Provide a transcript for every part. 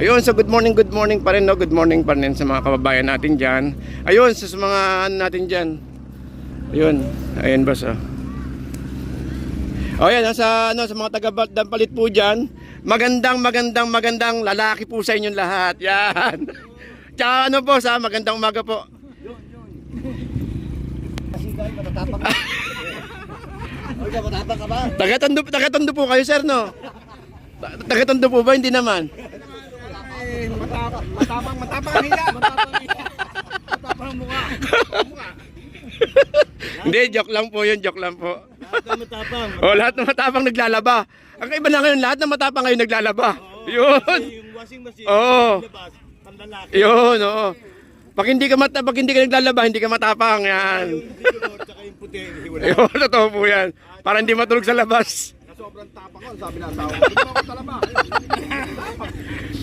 Ayun, so good morning pa rin, no? Good morning pa rin sa mga kababayan natin dyan. Ayun, sa mga ano natin dyan. Ayun, ayun boss, oh. O yan, sa mga taga-Dampalit po dyan. Magandang lalaki po sa inyong lahat. Yan. Tsaka ano po, magandang umaga po. Taga-Tondo po kayo, sir, no? Taga-Tondo po ba? Hindi naman. Matapang hiya. Matapang mukha. Hindi, joke lang po yun, joke lang po. Lahat ng matapang. Oh, lahat ng matapang naglalaba. Ang iba na ngayon, lahat ng matapang ngayon naglalaba. Yun. Yung washing machine, labas, panlalaki. Yun, oo. Pag hindi ka naglalaba, hindi ka matapang, yan. Yung tsaka yung puti, hiwala. Yun, totoo po yan. Para hindi matulog sa labas. Sobrang tapang ko, sabi na asawa. Hindi mo ako talaba.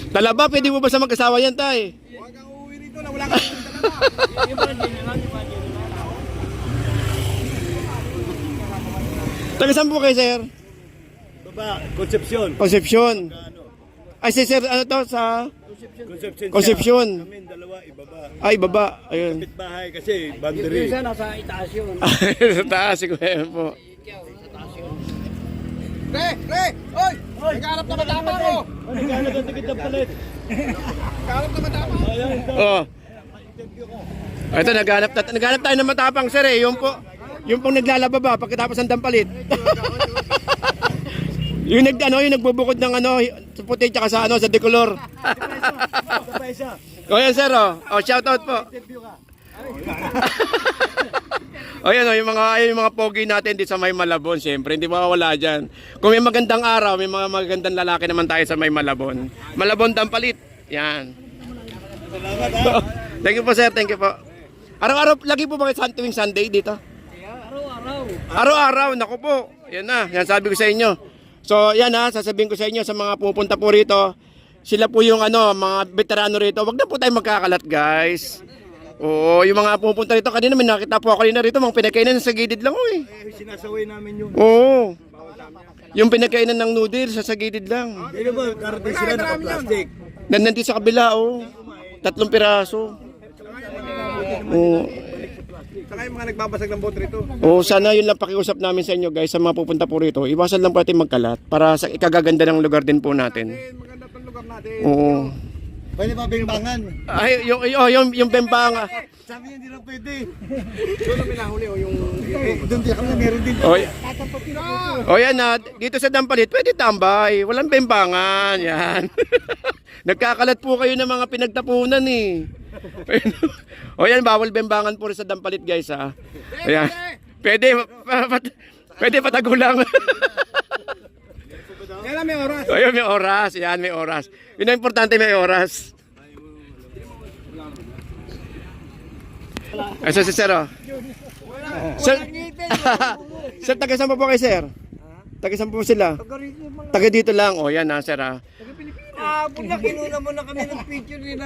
Talaba, pwede mo ba sa mag-asawa yan, tay? Huwag kang uuwi rito na wala kang talaba. Yung mga general. Taga saan po kayo, sir? Baba, Concepcion. Concepcion. Ay, si sir, ano to? Sa Concepcion. Concepcion. Kami dalawa, ibaba. Ay, baba. Ayun. Kapit bahay kasi, boundary. Isa nasa itaas yun. Sa taas, siguro yan po. Pre! Oy! Nagkahanap na matapang ko! Nagkahanap na tikit ng palit. Nagkahanap na matapang. Oh. Ito, naghanap tayo ng matapang, sir, eh. Yung pong naglalaba ba pagkatapos ng Dampalit. yung nagbubukod ng sa puti tsaka sa sa decolor. O yan, sir, oh. Oh, shout out po. O yan, yung mga pogi natin dito sa May Malabon, siyempre, hindi mawawala dyan. Kung may magandang araw, may mga magandang lalaki naman tayo sa May Malabon. Malabon Dampalit. Yan. Salamat, ha? Thank you po, sir. Thank you po. Araw-araw, lagi po ba kayo tuwing Sunday dito? Araw-araw, naku po. Yan na, yan sabi ko sa inyo. So, yan ha, sasabihin ko sa inyo sa mga pupunta po rito. Sila po yung mga veterano rito. Wag na po tayo magkakalat, guys. Oo, yung mga pupunta rito, kanina may nakita po ako kanina rito, mga pinakainan sa gilid lang, eh. Sinasaway namin yun. Oo. Yung pinakainan ng noodles, sa gilid lang. Hindi ba, karating sila naka-plastic. Nandito sa kabila, oh. 3 piraso. Oo. Saka yung mga nagbabasag ng bote rito. O sana yun lang pakiusap namin sa inyo guys sa mga pupunta po rito. Iwasan lang po natin magkalat para sa ikagaganda ng lugar din po natin. Maganda itong lugar natin. Oo. Pwede ba bimbangan? Ay, yung bembanga. Sabi niya hindi lang pwede. Doon namin nahuli yung doon din kami meron din. O yan na, dito sa Dampalit pwede tambay. Walang bembangan. Yan. Nagkakalat po kayo ng mga pinagtapunan eh. O yan, bawal bembangan po rin sa Dampalit guys ha. Ayan. Pwede patagulang. Kaya may oras. Ayun, may oras. Yan, may oras. Yun ang importante, may oras. Ay, so si sir, oh. Sir, taga saan po kayo, sir? Taga saan po sila? Taga dito lang. O, yan ha, sir ha. Pagka kinuna mo na kami ng picture nila.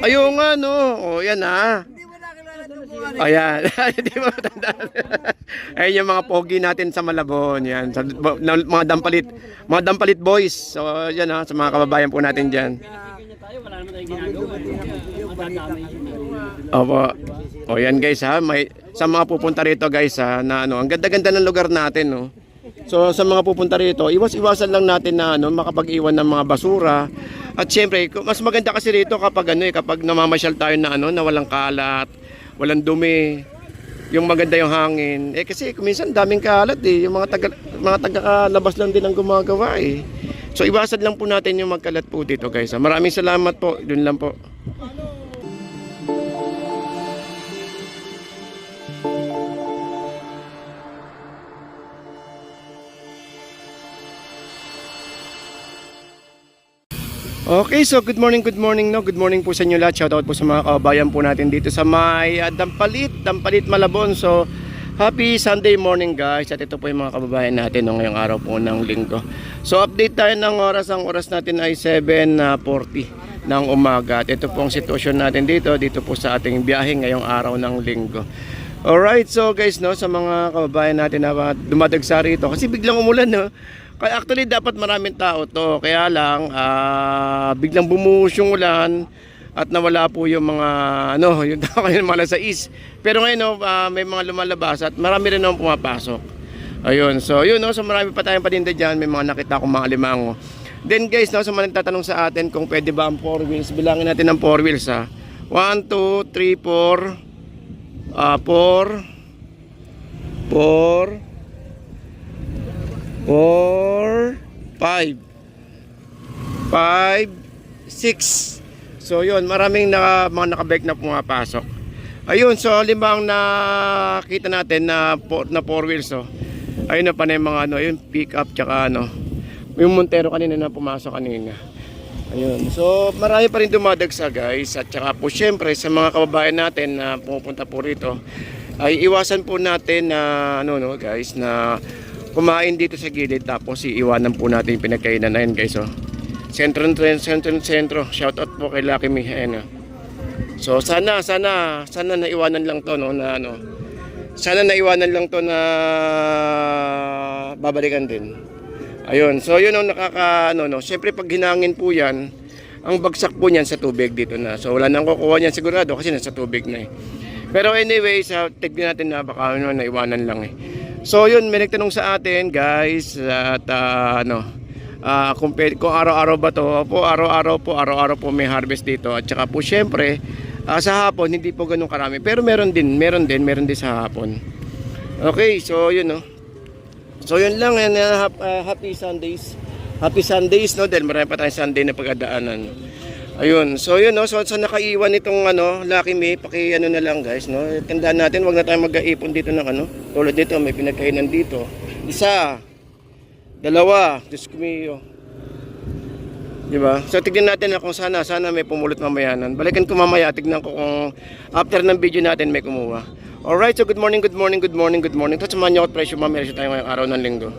Ayun nga, no. O, yan ha. Hindi mo nakilala ng buwan. Ayan, hindi mo matandaan. Ayun yung mga pogi natin sa Malabon, yan, sa, mga Dampalit boys. So, yan ha, sa mga kababayan po natin dyan. Wala naman tayong ginagawa. Opo. O yan guys ha, sa mga pupunta rito guys ha, na ang ganda-ganda ng lugar natin, no. So sa mga pupunta rito, iwasan lang natin na makapag-iwan ng mga basura. At syempre, mas maganda kasi rito kapag kapag namamasyal tayo na na walang kalat, walang dumi, yung maganda yung hangin. Kasi minsan daming kalat eh, yung mga taga-labas lang din ang gumagawa eh. So iwasan lang po natin yung magkalat po dito guys. Maraming salamat po, dun lang po. Okay, so good morning no. Good morning po sa inyo lahat. Shoutout po sa mga kababayan po natin dito sa May Dampalit, Malabon. So, happy Sunday morning guys. At ito po yung mga kababayan natin ngayong araw po ng linggo. So, update tayo ng oras. Ang oras natin ay 7:40 ng umaga. At ito po ang sitwasyon natin dito po sa ating biyahe ngayong araw ng linggo. Alright, so guys, no, sa mga kababayan natin na dumadagsa rito, kasi biglang umulan, no? Kaya actually dapat maraming tao to. Kaya lang biglang bumuhos yung ulan at nawala po yung mga yung tao kanina mga 6. Pero ngayon may mga lumalabas at marami rin naman pumapasok. Ayun. So yun so marami pa tayong paninda diyan, may mga nakita akong mga alimango. Then guys, sa mga nagtatanong sa atin kung pwede ba ang 4 wheels, bilangin natin ang 4 wheels 1, 2, 3, 4 5 5, 6. So yun, maraming mga nakabike na pumapasok. Ayun, so limang nakita natin na 4 wheels ayun na pa na yung mga yung pick up tsaka yung Montero kanina na pumasok kanina. Ayun, so marami pa rin dumadagsa guys. At tsaka po syempre sa mga kababayan natin na pumupunta po rito, ay iwasan po natin na guys, na kumain dito sa gilid tapos iiwanan po natin yung pinagkainan na yun guys. Sentro. Shout out po kay Lucky Me. So sana naiwanan lang to sana naiwanan lang to na babalikan din. Ayun. So yun syempre pag hinangin po yan, ang bagsak po niyan sa tubig dito na. So wala nang kukuha niyan sigurado kasi nasa tubig na Pero anyway, tignan natin na baka naiwanan lang So yun, may nagtanong sa atin guys at kung araw-araw ba to? Araw-araw po may harvest dito. At saka po syempre sa hapon hindi po ganun karami. Pero meron din sa hapon. Okay, so yun So yun lang, happy Sundays. Happy Sundays dahil marami pa tayong Sunday na pagdadaanan. Ayun, so yun so nakaiwan itong Lucky Me, na lang guys Tandaan natin, wag na tayong mag-aipon dito ng tulad dito, may pinagkainan dito. 1, 2, Diyos ko mio. Diba? So tignan natin kung sana may pumulot mamayanan. Balikan ko mamaya, tignan ko kung after ng video natin may kumuha. Alright, so good morning. Tapos samahan niyo ako at presyo mamaya tayo ngayong araw ng linggo.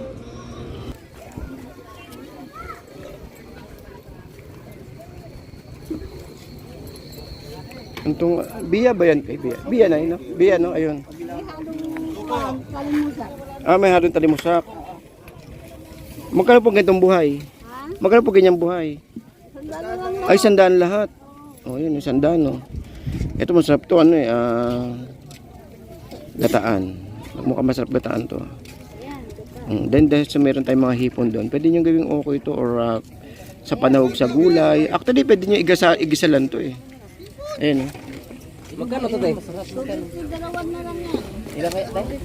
Antong biya ba yan? Biya na Biya ayun. May halong talimusak. Magkano po ganitong buhay? Magkano po ganyang buhay? Ay, 100 lahat. Yun, 100 Ito masarap to, gataan. Mukhang masarap gataan to. Then dahil meron tayong mga hipon doon, pwede nyo gawing okay ito or sa panahog sa gulay. Actually, pwede nyo igisalan to Ayan Magkano to, Day? 250 dalawan na lang yan. Ilan kaya, Day?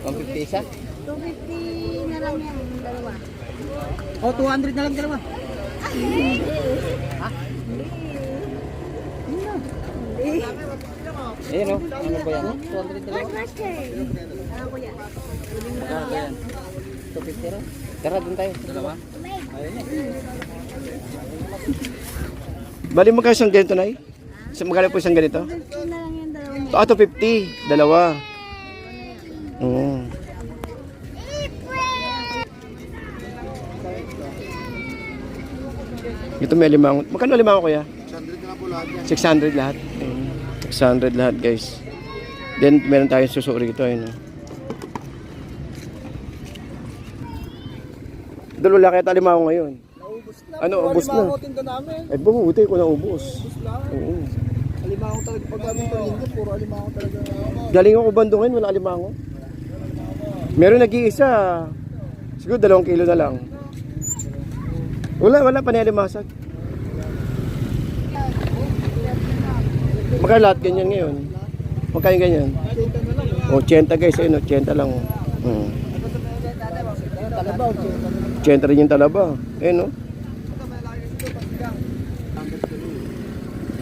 150 isa? 250 na lang yan, dalawa. 200 na lang dalawa. Ha? Ayun ano ba yan? 200 dalawa? Ano ko yan? Magkano ba yan? 250 rin? Tara, dun tayo. Dalawa? Bali mo kayo isang ganito na magkano po isang ganito? 250 na lang yan, dalawa. 250 dalawa. Ito may limango. Magkano limango kuya? 600 lahat. 600 lahat guys. Then meron tayong suso rito Dalawa kaya tayo limango ngayon. Ubos na. Ay, bumuti ko na ubos. Oo. Alimango talaga. Pag aming palinggo, puro alimango talaga. Galing ako bandungin, wala alimango. Meron nag-iisa. Siguro 2 kilo na lang. Wala pa na alimasag. Magkano lahat ganyan ngayon? Magkano ganyan? 80 guys, 80 lang. 80 rin yung talaba.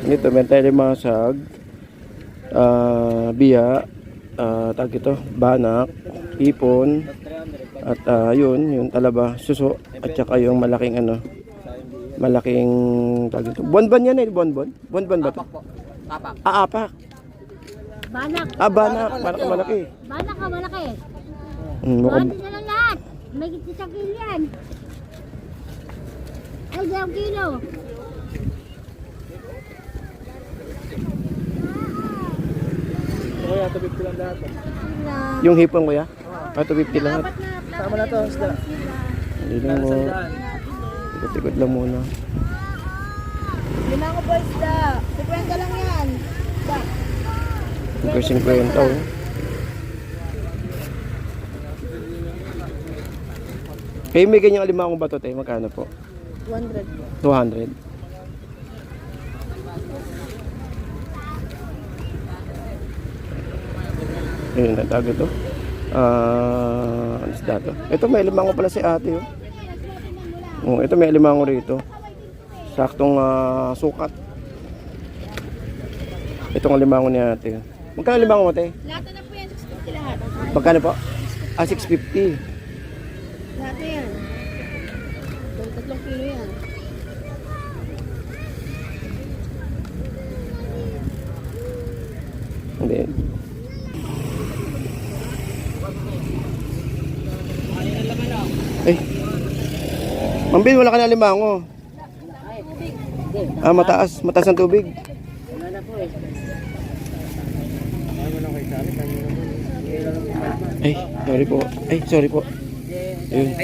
Ito, may tayo masag, biya, tag ito, banak, ipon, at yung talaba, suso, at saka yung malaking malaking tag ito. Bonbon yan bonbon? Bonbon ba ito? Apak. Apak. Banak. Banak, malaki. Banak ka, malaki. Mukhang, 100 na lang lahat. May 1 kilo yan. Ay, 1 kilo. Kaya 250 lang lahat. yung hipon kuya? 250 lahat. Apat na Tama na to, isda. Hindi lang mo. Ikot-ikot lang muna. Lima ko ba isda? 50 lang yan. Isda. Tigil 50 oh. Kayo may ganyang alimangong bato tayo, magkano po? 200 po. 200. Ayun, natago to. Ano isda to? Ito may limango pala si ate oh. Oh, ito may limango rito. Saktong sukat. Itong limango ni ate. Magkano limango mo ate? Lahat na po yan, 650 lahat. Magkano po? 650. Lahat na yan. 3 kilo yan. Hindi. Eh. Mambin, wala ka na limango. Mataas. Mataas ang tubig. Ay, sorry po. Ay, sorry po. Ayun.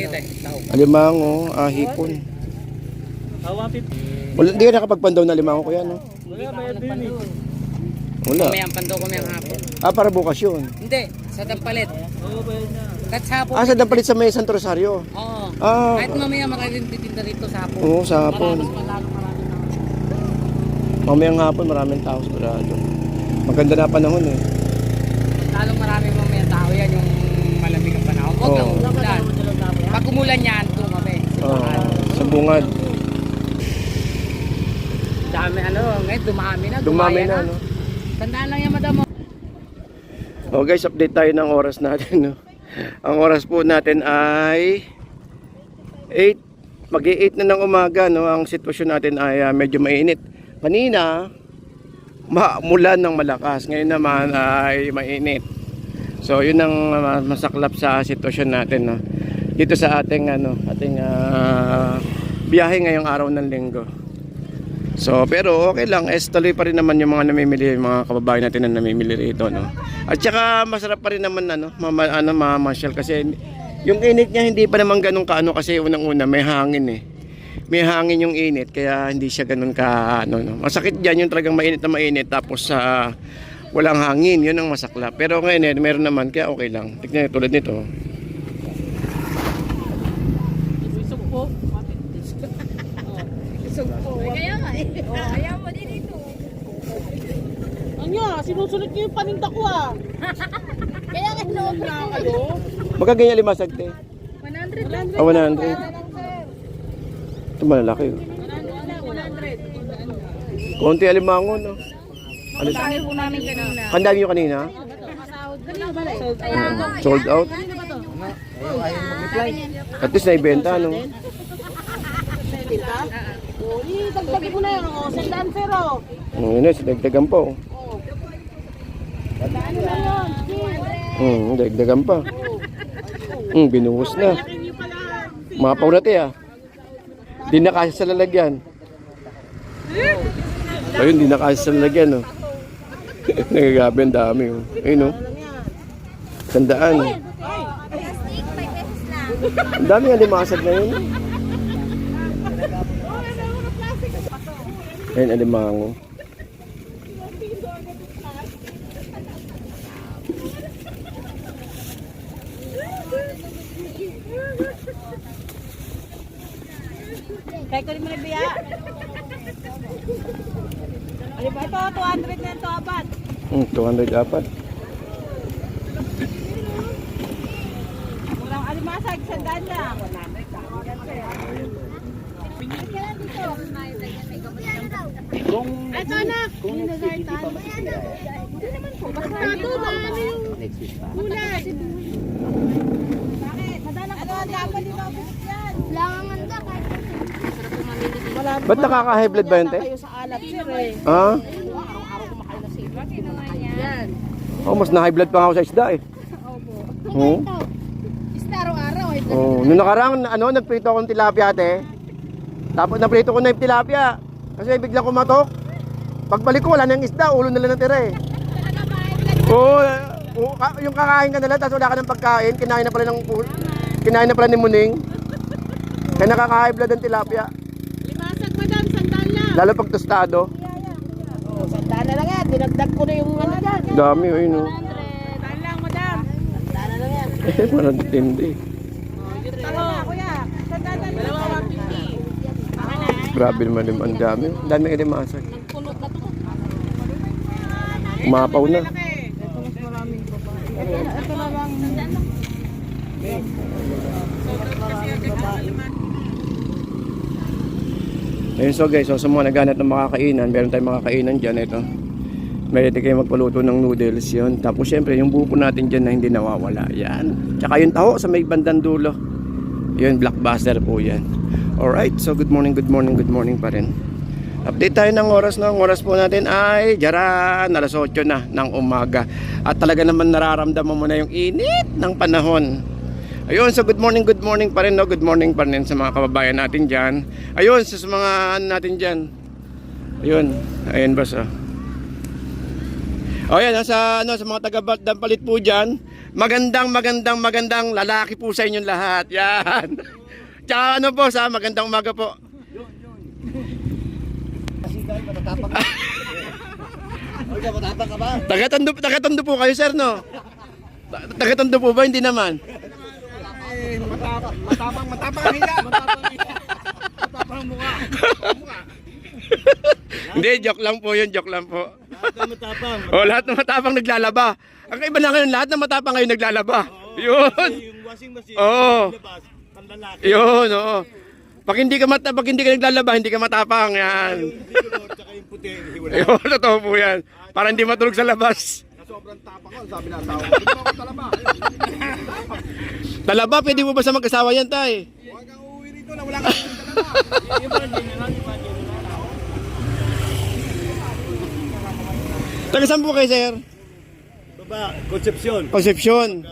Alimango, hipon. Wala, di ka nakapagpandaw na limango ko yan, no? Wala. May ang pandaw ko may hapon. Para bukas yun. Hindi, sa Dampalit. Kahit sa hapon. Sa Dampalit sa may Santo Rosario. Oo. Ah, Kahit mamaya maraming titinda rito sa hapon. oo, sa hapon. Malalong marami na. Mamayang hapon, maraming tao sigurado. Maganda na panahon eh. Lalong marami mamaya tao yan yung malamig ang panahon. Huwag lang Oo. umulan. Pag umulan yan, doon kami. Sa bungad. Dami ngayon dumami na. Dumami gumaya na, no? Tandaan lang yan, madam. Oh guys, update tayo ng oras natin, no? Ang oras po natin ay 8. Mag-8 na ng umaga, no? Ang sitwasyon natin ay medyo mainit. Kanina, mulan ng malakas. Ngayon naman ay mainit. So, yun ang masaklap sa sitwasyon natin, no? Dito sa ating biyahe ngayong araw ng linggo. So, pero okay lang, tuloy pa rin naman yung mga namimili, yung mga kababayan natin na namimili rito, no. At saka masarap pa rin naman mamasyal kasi yung init niya hindi pa naman ganun kaano kasi unang-una may hangin eh. May hangin yung init kaya hindi siya ganun ka no. Masakit diyan yung talagang mainit na mainit tapos walang hangin, yun ang masaklap. Pero ngayon meron naman kaya okay lang. Tignan tulad nito. Kaya nga eh. Ayaw mo din ito. Anya, sinusunod niyo yung paninda ko Kaya nga loob na Kayo? Magkaganyan limasag te. 100 lang. 100. Ito malalaki oh. 100. Konti alimango no. Ano? Dami po namin kanina. Kandami nyo kanina? Sold out? At least naibenta no? Dagdag ko na yun. Sandan zero. Yun na, dagdagan pa oh. Dagdagan pa. Binuhos na. Mapaw na te Di na kasi sa lalagyan. Ayun, di na kasi sa lalagyan oh. Nagagabi ang dami oh. Ayun oh. Tandaan. Plastic, 5 pesos lang. Ang dami nga limasag na yun. Ayun, alimango. Kaya ko rin mo nabiya. Ano ba ito? 200 na ito, apat. 200 apat. Murang alimasag, sandan lang. Ito na. Hindi naman po. Basta ito ba? Ano yung gulay? Bakit? Madalang ano ang dapat dito ang buhok yan? Langanganda kahit Ba't nakaka-high blood ba yun, te? Kayo sa alat, sir eh. Ha? Araw-araw kumakain na sila. Yan. Oh, mas na-high blood pa nga ako sa isda eh. Oo. Isda araw-araw. Oh, nung nakarang nagprito ako ng tilapia ate. Tapos naprito ko na yung tilapia. Kasi biglang kumatok. Pagbalik ko wala nang isda, ulo na lang natira eh. Oo, yung kakain ka na lang tapos wala ka ng pagkain, kinain na pala ng Kinain na pala ni Muning. Kaya nakaka-high blood ang tilapia. Limasag, madam. Sandal lang. Lalo pag tostado. Oh, sandal na lang yan. Dinagdag ko na yung ano dyan. Dami, ayun oh. Sandal lang, madam. Sandal na lang yan. Parang tindi. Talo, kuya. Sandal lang. Dalawa, 150. Grabe naman yung ang dami. Ang dami ka din masag. Umapaw na. Ayun, so guys, so sa mga naghanap ng makakainan, meron tayong makakainan dyan, ito. Meron kayo magpaluto ng noodles yun. Tapos syempre yung buko natin dyan na hindi nawawala. Yan. Tsaka yung taho sa may bandang dulo. Yun, blockbuster po yan. Alright, so good morning pa rin. Update tayo ng oras, no? Ang oras po natin ay jaran, alas 8 na ng umaga. At talaga naman nararamdaman mo na yung init ng panahon. Ayun, so good morning pa rin, no? Good morning pa rin sa mga kababayan natin dyan. Ayun, sa mga ano natin dyan. Ayun, ayun boss, oh. O yan, sa mga taga-Dampalit po dyan, magandang lalaki po sa inyong lahat. Yan. Tsaka ano po, magandang umaga po. Taga-Tondo po kayo, sir, no? Taga-Tondo po ba? Hindi naman. Matapang ang higa. Matapang ang mukha. Hindi, joke lang po yun, joke lang po. Lahat ng matapang naglalaba. Ang iba na ngayon, lahat ng matapang ngayon naglalaba. Yun. Yung washing machine. Oo. Labas. Panlalaki. Yun, oo. Pag hindi ka naglalaba, hindi ka matapang. Yan. Tsaka yung puti. Hiwala. Yun, totoo po yan. Para hindi matulog sa labas. Sobrang tapang ko. Sabi na asawa ko. Hindi mo ako talaba. Talaba, pwede mo ba sa mag-asawa yan, tay? Huwag kang uuwi rito na wala kang talaba. Taga saan po kayo, sir? Baba, Concepcion. Concepcion.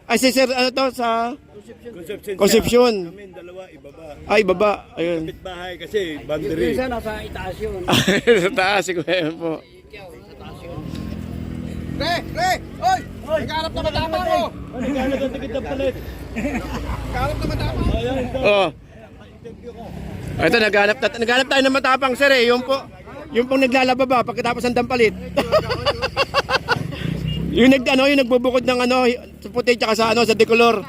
Ay, si sir, ano to? Sa Concepcion. Concepcion. Kami dalawa, ibaba. Ay, baba. Ayun. Kapit bahay kasi, boundary. nasa itaas yun. Sa taas, siguro yan po. Pre! Oy! Nagkaharap na matapang mo! Nagkaharap na matapang. Oh. Ito, naghanap tayo ng matapang, sir, eh. Yung pong naglalaba ba pagkatapos ng Dampalit. yung nagbubukod ng sa puti tsaka sa sa decolor.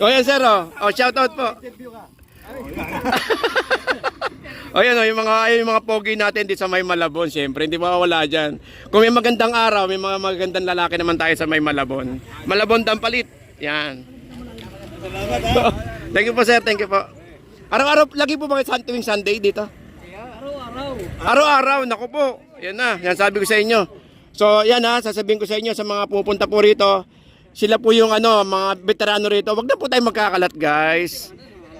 O yan, sir, oh. Oh, shout out po. O yan, oh, yung mga pogi natin dito sa May Malabon, syempre, hindi mawawala dyan. Kung may magandang araw, may mga magandang lalaki naman tayo sa May Malabon. Malabon Dampalit. Yan. Thank you po, sir. Thank you po. Araw-araw, lagi po ba kayo tuwing Sunday dito? Araw-araw, naku po. Yan na, yan sabi ko sa inyo. So, yan ha, sasabihin ko sa inyo sa mga pupunta po rito. Sila po yung mga veterano rito. Wag na po tayo magkakalat, guys.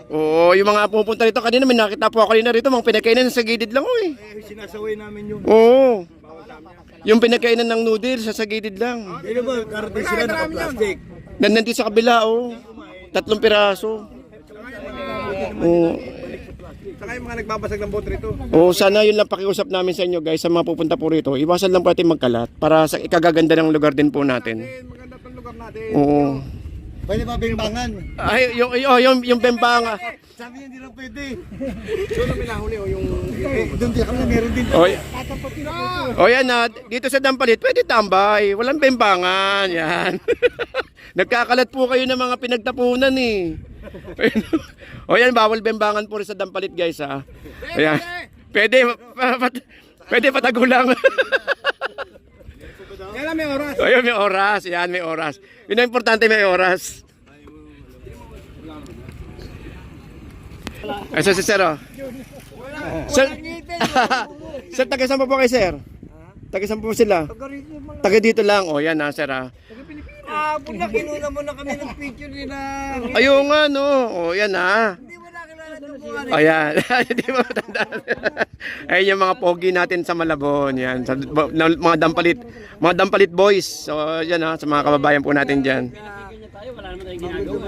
Oo, yung mga pupunta rito, kanina may nakita po ako kanina rito, mga pinakainan sa gilid lang, eh. Sinasaway namin yun. Oo. Yung pinakainan ng noodles, sa gilid lang. Hindi ba, karating sila naka-plastic. Nandito sa kabila, oh. 3 piraso. Oo. Saka yung mga nagbabasag ng boat rito. Oo, sana yun lang pakiusap namin sa inyo, guys, sa mga pupunta po rito. Iwasan lang po natin magkalat para sa ikagaganda ng lugar din po natin. Maganda itong lugar natin. Oo. Pwede ba bimbangan? Ay, yung bembanga. Sabi niya hindi lang pwede. So, na may nahuli o yung... Doon din kami na meron din. O yan na, dito sa Dampalit, pwede tambay. Walang bembangan. Yan. Nagkakalat po kayo ng mga pinagtapunan, eh. O yan, bawal bembangan po rin sa Dampalit, guys, ha. Ayan. Pwede patagulang. Yan lang, may oras. Ayun, may oras. Yan, may oras. Yun ang importante, may oras. Ay, so si sir, oh. Sir, sir, taga saan po kayo, sir? Taga saan po sila? Taga dito lang. O, yan, ha, sir, ha. Pula, kinuna mo na kami ng picture nila. Ayun nga, no. O, yan, ha. Hindi mo nakilala ng buwan. Ayan, hindi mo matandaan. Ayun yung mga pogi natin sa Malabon, yan, sa, mga Dampalit boys. So, yan ha, sa mga kababayan po natin dyan. Wala naman tayong ginagawa.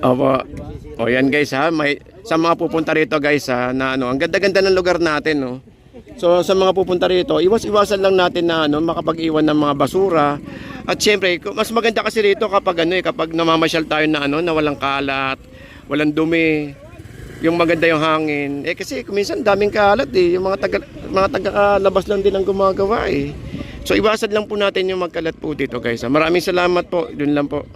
Opo. O yan, guys, ha, sa mga pupunta rito, guys, ha, na ang ganda-ganda ng lugar natin, no. So sa mga pupunta rito, iwas-iwasan lang natin na ano, makapag-iwan ng mga basura. At syempre, mas maganda kasi rito kapag ano kapag namamasyal tayo na ano, na walang kalat, walang dumi, yung maganda yung hangin. Kasi minsan daming kalat yung mga taga-labas lang din ang gumagawa So iwasan lang po natin yung magkalat po dito guys. Maraming salamat po. Yun lang po.